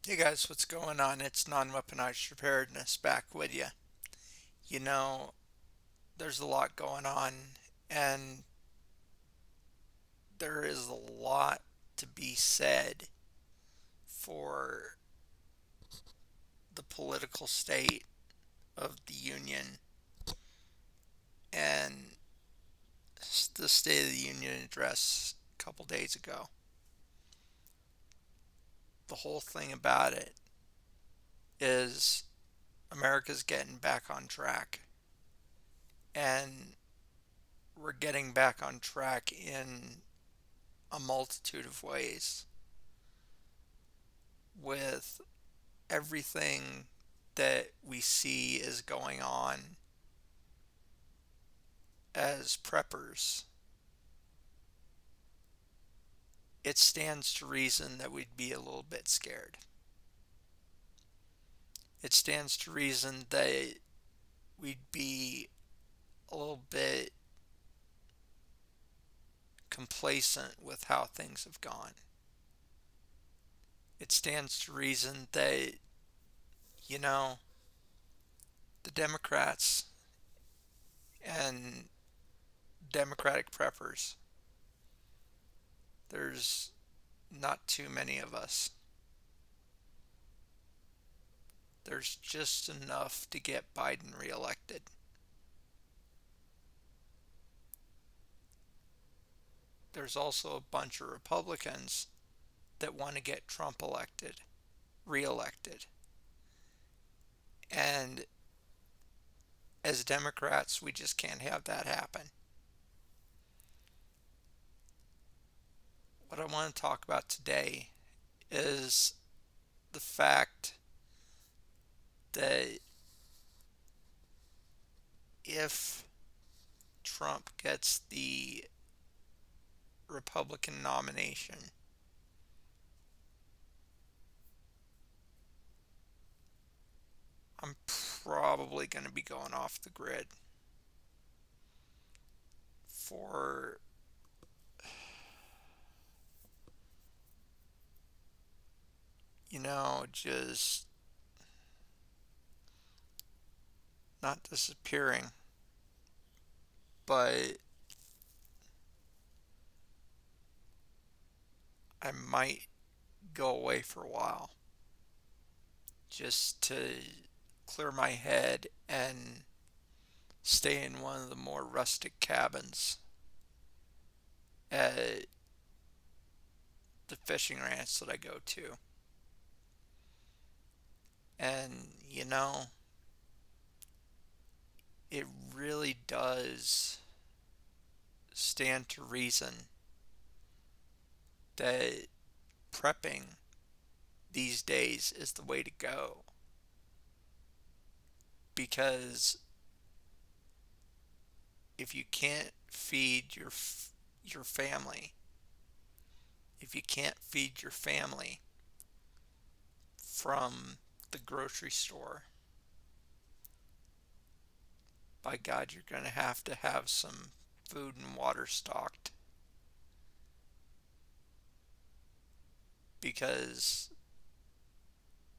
Hey guys, what's going on? It's Non-weaponized preparedness back with you. You know, there's a lot going on, and there is a lot to be said for the political state of the Union and the State of the Union address a couple days ago. The whole thing about it is America's getting back on track, and we're getting back on track in a multitude of ways with everything that we see is going on as preppers. It stands to reason that we'd be a little bit scared. It stands to reason that we'd be a little bit complacent with how things have gone. It stands to reason that, you know, the Democrats and Democratic preppers, there's not too many of us. There's just enough to get Biden reelected. There's also a bunch of Republicans that want to get Trump reelected. And as Democrats, we just can't have that happen. What I want to talk about today is the fact that if Trump gets the Republican nomination, I'm probably going to be going off the grid for, just not disappearing, but I might go away for a while just to clear my head and stay in one of the more rustic cabins at the fishing ranch that I go to. And, it really does stand to reason that prepping these days is the way to go. Because if you can't feed your family, if you can't feed your family from the grocery store, by God, you're going to have some food and water stocked because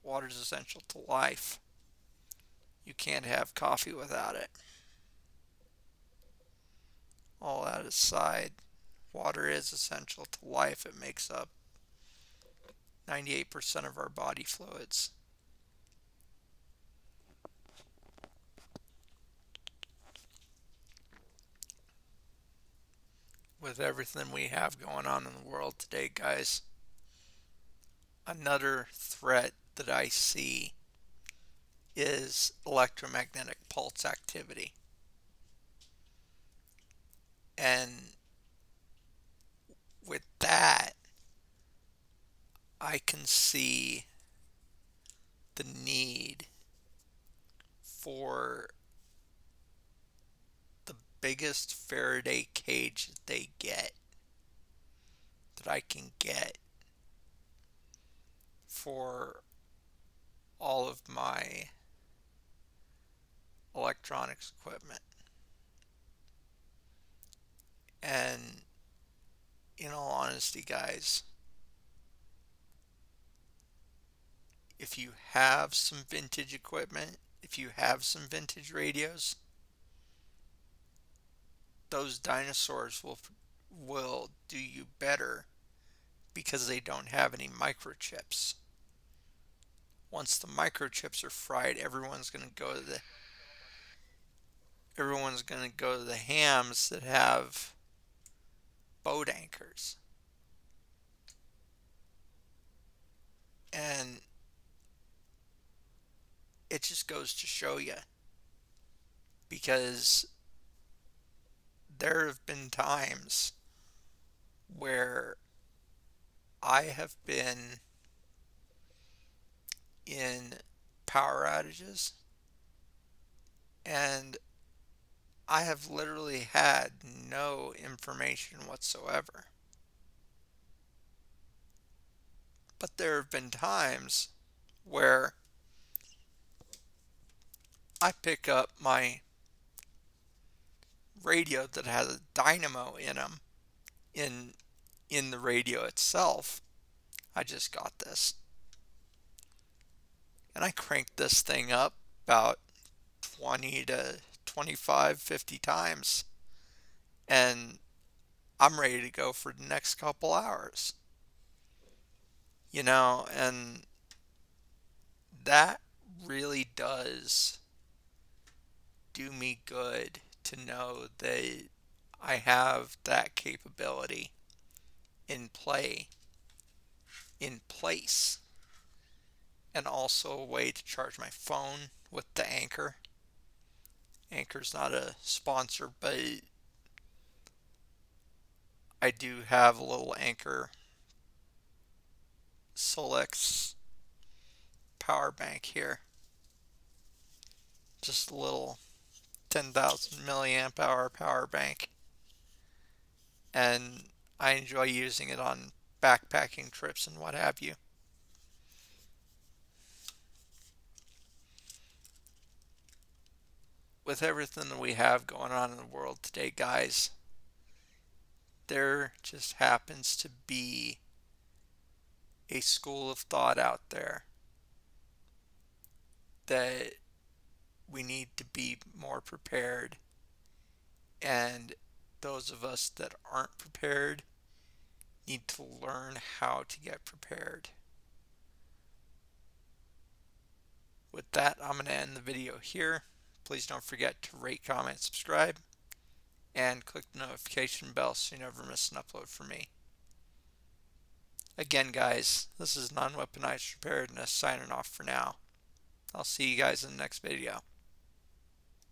water is essential to life. You can't have coffee without it. All that aside, water is essential to life. It makes up 98% of our body fluids. With everything we have going on in the world today, guys, another threat that I see is electromagnetic pulse activity. And with that, I can see the need for the biggest Faraday cage that I can get for all of my electronics equipment. And in all honesty, guys, if you have some vintage equipment, if you have some vintage radios, those dinosaurs will do you better because they don't have any microchips. Once the microchips are fried, everyone's going to go to the hams that have boat anchors. And it just goes to show you, because there have been times where I have been in power outages and I have literally had no information whatsoever. But there have been times where I pick up my radio that has a dynamo in them, in the radio itself. I just got this. And I cranked this thing up about 20 to 25, 50 times. And I'm ready to go for the next couple hours. And that really does do me good to know that I have that capability in place, and also a way to charge my phone with the Anchor. Anchor's not a sponsor, but I do have a little Anchor Solex power bank here. Just a little 10,000 milliamp hour power bank. And I enjoy using it on backpacking trips and what have you. With everything that we have going on in the world today, guys, there just happens to be a school of thought out there that we need to be more prepared, and those of us that aren't prepared need to learn how to get prepared. With that, I'm going to end the video here. Please don't forget to rate, comment, subscribe, and click the notification bell so you never miss an upload from me. Again, guys, this is Non-weaponized Preparedness signing off for now. I'll see you guys in the next video.